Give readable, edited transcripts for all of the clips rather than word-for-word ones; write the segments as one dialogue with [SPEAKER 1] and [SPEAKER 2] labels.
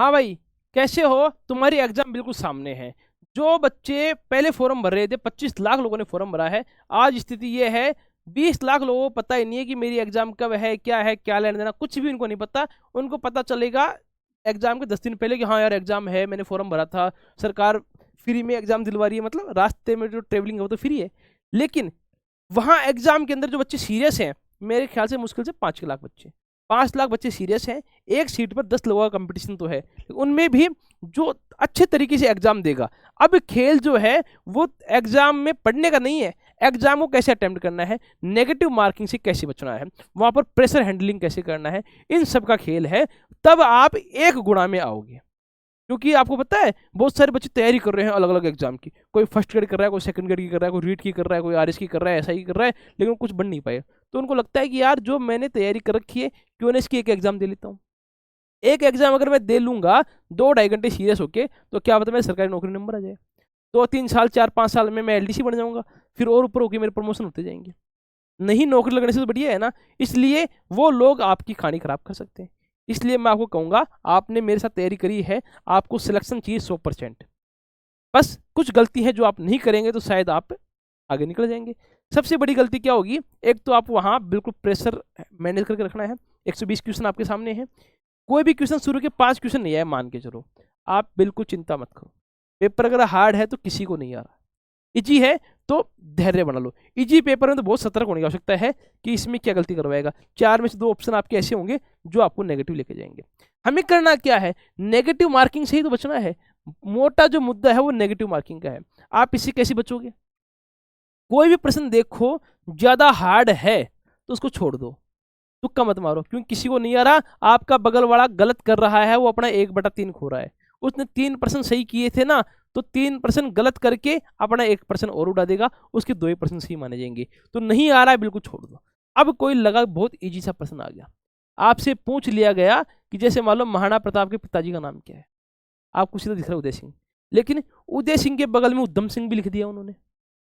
[SPEAKER 1] हाँ भाई, कैसे हो? तुम्हारी एग्जाम बिल्कुल सामने है। जो बच्चे पहले फॉर्म भर रहे थे, 25 लाख लोगों ने फॉर्म भरा है। आज स्थिति ये है, 20 लाख लोगों को पता ही नहीं है कि मेरी एग्जाम कब है, क्या लेना देना, कुछ भी उनको नहीं पता। उनको पता चलेगा एग्जाम के 10 दिन पहले कि हाँ यार एग्जाम है, मैंने फॉर्म भरा था, सरकार फ्री में एग्जाम दिलवा रही है, मतलब रास्ते में जो ट्रेवलिंग है वो तो फ्री है। लेकिन वहाँ एग्जाम के अंदर जो बच्चे सीरियस हैं, मेरे ख्याल से मुश्किल से 5 लाख बच्चे, 5 लाख बच्चे सीरियस हैं। एक सीट पर 10 लोगों का कंपटीशन तो है, उनमें भी जो अच्छे तरीके से एग्जाम देगा। अब खेल जो है वो एग्जाम में पढ़ने का नहीं है, एग्जाम को कैसे अटेम्प्ट करना है, नेगेटिव मार्किंग से कैसे बचना है, वहां पर प्रेशर हैंडलिंग कैसे करना है, इन सब का खेल है। तब आप एक गुणा में आओगे। क्योंकि आपको पता है बहुत सारे बच्चे तैयारी कर रहे हैं अलग अलग एग्जाम की, कोई फर्स्ट ग्रेड कर रहा है, कोई सेकंड ग्रेड की कर रहा है, कोई रीट की कर रहा है, कोई आरएस की कर रहा है, ऐसा ही कर रहा है, लेकिन कुछ बन नहीं पाए। तो उनको लगता है कि यार जो मैंने तैयारी कर रखी है, क्यों ना इसकी एक एग्जाम दे लेता हूँ। एक एग्जाम अगर मैं दे लूंगा 2-2.5 घंटे सीरियस होके, तो क्या पता मेरे सरकारी नौकरी नंबर आ जाए। 2-3 साल 4-5 साल में मैं एलडीसी बन जाऊंगा, फिर और ऊपर होकर मेरे प्रमोशन होते जाएंगे। नहीं, नौकरी लगने से तो बढ़िया है ना। इसलिए वो लोग आपकी कहानी खराब कर सकते हैं। इसलिए मैं आपको कहूंगा, आपने मेरे साथ तैयारी करी है, आपको सिलेक्शन चाहिए 100%। बस कुछ गलती है जो आप नहीं करेंगे तो शायद आप आगे निकल जाएंगे। सबसे बड़ी गलती क्या होगी? एक तो आप वहां बिल्कुल प्रेशर मैनेज करके रखना है। 120 क्वेश्चन आपके सामने है, कोई भी क्वेश्चन शुरू के 5 क्वेश्चन नहीं आए मान के चलो, आप बिल्कुल चिंता मत करो। पेपर अगर हार्ड है तो किसी को नहीं आ रहा, इजी है तो धैर्य बना लो। इजी पेपर में तो बहुत सतर्क होने की आवश्यकता है कि इसमें क्या गलती करवाएगा। 4 में से 2 ऑप्शन आपके ऐसे होंगे जो आपको नेगेटिव लेके जाएंगे। हमें करना क्या है? नेगेटिव मार्किंग से ही तो बचना है। मोटा जो मुद्दा है वो नेगेटिव मार्किंग का है। आप इससे कैसे बचोगे? कोई भी प्रश्न देखो ज्यादा हार्ड है तो उसको छोड़ दो, तुक्का मत मारो, क्योंकि किसी को नहीं आ रहा। आपका बगल वाला गलत कर रहा है, वो अपना 1/3 खो रहा है। उसने 3% सही किए थे ना, तो 3% गलत करके अपना 1% और उड़ा देगा, उसके 2% सही माने जाएंगे। तो नहीं आ रहा है बिल्कुल छोड़ दो। अब कोई लगा बहुत इजी सा प्रश्न आ गया, आपसे पूछ लिया गया कि जैसे मान लो महाराणा प्रताप के पिताजी का नाम क्या है, आपको सीधा दिख रहा है उदय सिंह, लेकिन उदय सिंह के बगल में उद्धम सिंह भी लिख दिया उन्होंने।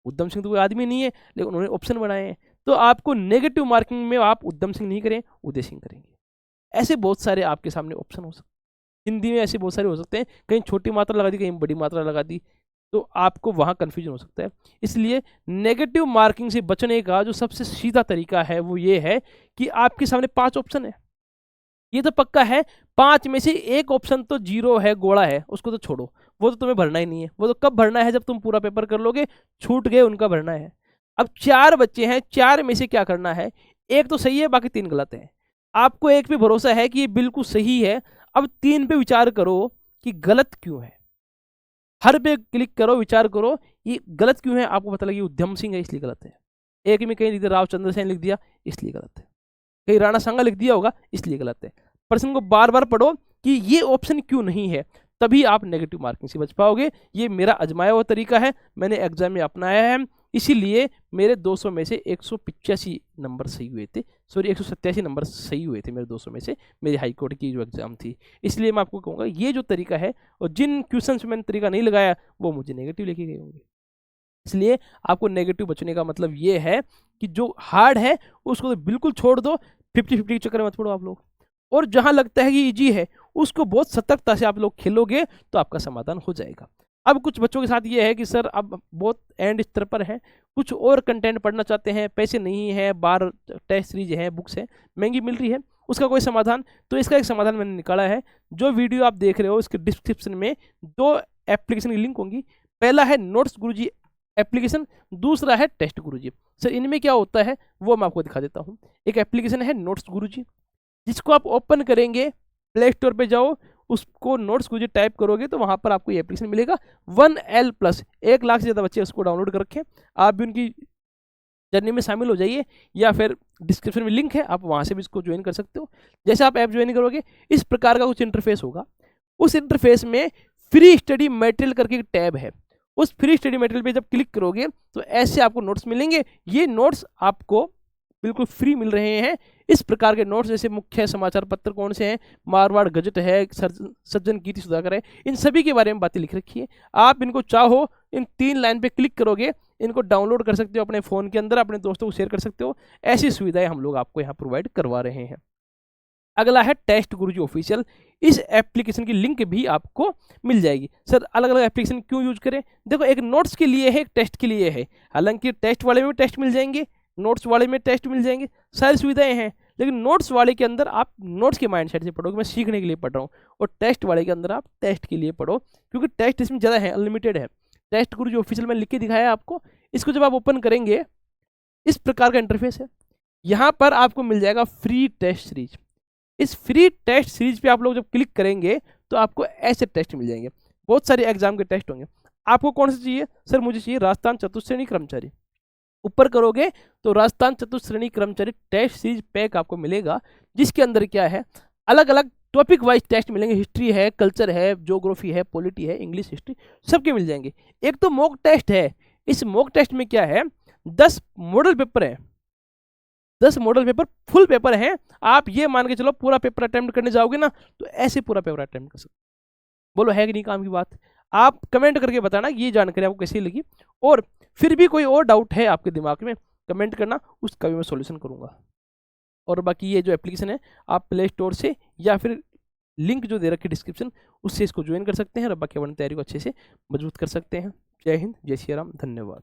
[SPEAKER 1] उद्धम सिंह तो कोई आदमी नहीं है, लेकिन उन्होंने ऑप्शन बनाए हैं। तो आपको नेगेटिव मार्किंग में आप उद्धम सिंह नहीं करें, उदय सिंह करेंगे। ऐसे बहुत सारे आपके सामने ऑप्शन हो सकते हैं। हिंदी में ऐसे बहुत सारे हो सकते हैं, कहीं छोटी मात्रा लगा दी, कहीं बड़ी मात्रा लगा दी, तो आपको वहां कंफ्यूजन हो सकता है। इसलिए नेगेटिव मार्किंग से बचने का जो सबसे सीधा तरीका है वो ये है कि आपके सामने 5 ऑप्शन है, ये तो पक्का है 5 में से एक ऑप्शन तो जीरो है, गोड़ा है, उसको तो छोड़ो, वो तो तुम्हें भरना ही नहीं है। वो तो कब भरना है? जब तुम पूरा पेपर कर लोगे, छूट गए उनका भरना है। अब 4 बच्चे हैं, 4 में से क्या करना है? एक तो सही है, बाकी 3 गलत है। आपको एक पे भरोसा है कि ये बिल्कुल सही है, अब 3 पे विचार करो कि गलत क्यों है। हर पे क्लिक करो, विचार करो ये गलत क्यों है। आपको पता लगे उद्धम सिंह है इसलिए गलत है, एक में कहीं लिख दिया रावचंद्र सेन लिख दिया इसलिए गलत है, कहीं राणा सांगा लिख दिया होगा इसलिए गलत है। प्रश्न को बार बार पढ़ो कि ये ऑप्शन क्यों नहीं है, तभी आप नेगेटिव मार्किंग से बच पाओगे। ये मेरा आजमाया हुआ तरीका है, मैंने एग्जाम में अपनाया है, इसीलिए मेरे 200 में से 185 नंबर सही हुए थे, सॉरी 187 नंबर सही हुए थे मेरे 200 में से, मेरी हाई कोर्ट की जो एग्जाम थी। इसलिए मैं आपको कहूँगा ये जो तरीका है, और जिन क्वेश्चन में मैंने तरीका नहीं लगाया वो मुझे नेगेटिव लेके गए होंगे। इसलिए आपको नेगेटिव बचने का मतलब ये है कि जो हार्ड है उसको तो बिल्कुल छोड़ दो, 50-50 के चक्कर में मत पड़ो आप लोग। और जहां लगता है कि इजी है उसको बहुत सतर्कता से आप लोग खेलोगे तो आपका समाधान हो जाएगा। अब कुछ बच्चों के साथ ये है कि सर अब बहुत एंड स्तर पर है, कुछ और कंटेंट पढ़ना चाहते हैं, पैसे नहीं है, बार टेस्ट सीरीज है, बुक्स है, महंगी मिल रही है, उसका कोई समाधान? तो इसका एक समाधान मैंने निकाला है। जो वीडियो आप देख रहे हो इसके डिस्क्रिप्शन में 2 एप्लीकेशन की लिंक होंगी। पहला है नोट्स गुरुजी एप्लीकेशन, दूसरा है टेस्ट गुरुजी। सर इनमें क्या होता है वो मैं आपको दिखा देता हूँ। एक एप्लीकेशन है नोट्स गुरुजी, जिसको आप ओपन करेंगे, प्ले स्टोर पे जाओ, उसको नोट्स गुरुजी टाइप करोगे तो वहां पर आपको ये एप्लीकेशन मिलेगा। 1L+, 1 लाख से ज़्यादा बच्चे उसको डाउनलोड कर रखें, आप भी उनकी जर्नी में शामिल हो जाइए, या फिर डिस्क्रिप्शन में लिंक है, आप वहां से भी इसको ज्वाइन कर सकते हो। जैसे आप ऐप ज्वाइन करोगे इस प्रकार का कुछ इंटरफेस होगा। उस इंटरफेस में फ्री स्टडी मटेरियल करके एक टैब है, उस फ्री स्टडी मटेरियल पे जब क्लिक करोगे तो ऐसे आपको नोट्स मिलेंगे। ये नोट्स आपको बिल्कुल फ्री मिल रहे हैं। इस प्रकार के नोट्स जैसे मुख्य समाचार पत्र कौन से हैं, मारवाड़ गजट है, सज्जन कीर्ति सुधाकर है, इन सभी के बारे में बातें लिख रखी है। आप इनको चाहो इन 3 लाइन पे क्लिक करोगे, इनको डाउनलोड कर सकते हो अपने फ़ोन के अंदर, अपने दोस्तों को शेयर कर सकते हो। ऐसी सुविधाएं हम लोग आपको यहाँ प्रोवाइड करवा रहे हैं। अगला है टेस्ट गुरुजी ऑफिशियल। इस एप्लीकेशन की लिंक भी आपको मिल जाएगी। सर अलग अलग एप्लीकेशन क्यों यूज करें? देखो, एक नोट्स के लिए है, एक टेस्ट के लिए है। हालांकि टेस्ट वाले में टेस्ट मिल जाएंगे, नोट्स वाले में टेस्ट मिल जाएंगे, सारी सुविधाएं हैं। लेकिन नोट्स वाले के अंदर आप नोट्स के माइंडसेट से पढ़ोगे, मैं सीखने के लिए पढ़ रहा हूँ, और टेस्ट वाले के अंदर आप टेस्ट के लिए पढ़ो, क्योंकि टेस्ट इसमें ज़्यादा है, अनलिमिटेड है। टेस्ट गुरुजी ऑफिशियल में लिख के दिखाया है आपको। इसको जब आप ओपन करेंगे, इस प्रकार का इंटरफेस है। यहाँ पर आपको मिल जाएगा फ्री टेस्ट सीरीज। इस फ्री टेस्ट सीरीज पे आप लोग जब क्लिक करेंगे तो आपको ऐसे टेस्ट मिल जाएंगे, बहुत सारे एग्जाम के टेस्ट होंगे। आपको कौन सा चाहिए? सर मुझे चाहिए राजस्थान चतुश्रेणी कर्मचारी। ऊपर करोगे तो राजस्थान चतुश्रेणी कर्मचारी टेस्ट सीरीज पैक आपको मिलेगा, जिसके अंदर क्या है, अलग अलग टॉपिक वाइज टेस्ट मिलेंगे। हिस्ट्री है, कल्चर है, ज्योग्राफी है, पॉलिटी है, इंग्लिश हिस्ट्री, सबके मिल जाएंगे। एक तो मॉक टेस्ट है। इस मॉक टेस्ट में क्या है, 10 मॉडल पेपर है, 10 मॉडल पेपर फुल पेपर है। आप ये मान के चलो पूरा पेपर अटेम्प्ट करने जाओगे ना, तो ऐसे पूरा पेपर अटेम्प्ट कर सकते। बोलो है कि नहीं काम की बात? आप कमेंट करके बताना ये जानकारी आपको कैसी लगी, और फिर भी कोई और डाउट है आपके दिमाग में, कमेंट करना, उसका भी मैं सॉल्यूशन करूंगा। और बाकी ये जो एप्लीकेशन है, आप प्ले स्टोर से या फिर लिंक जो दे रखी डिस्क्रिप्शन, उससे इसको ज्वाइन कर सकते हैं, और बाकी अपनी तैयारी को अच्छे से मजबूत कर सकते हैं। जय हिंद, जय श्री राम, धन्यवाद।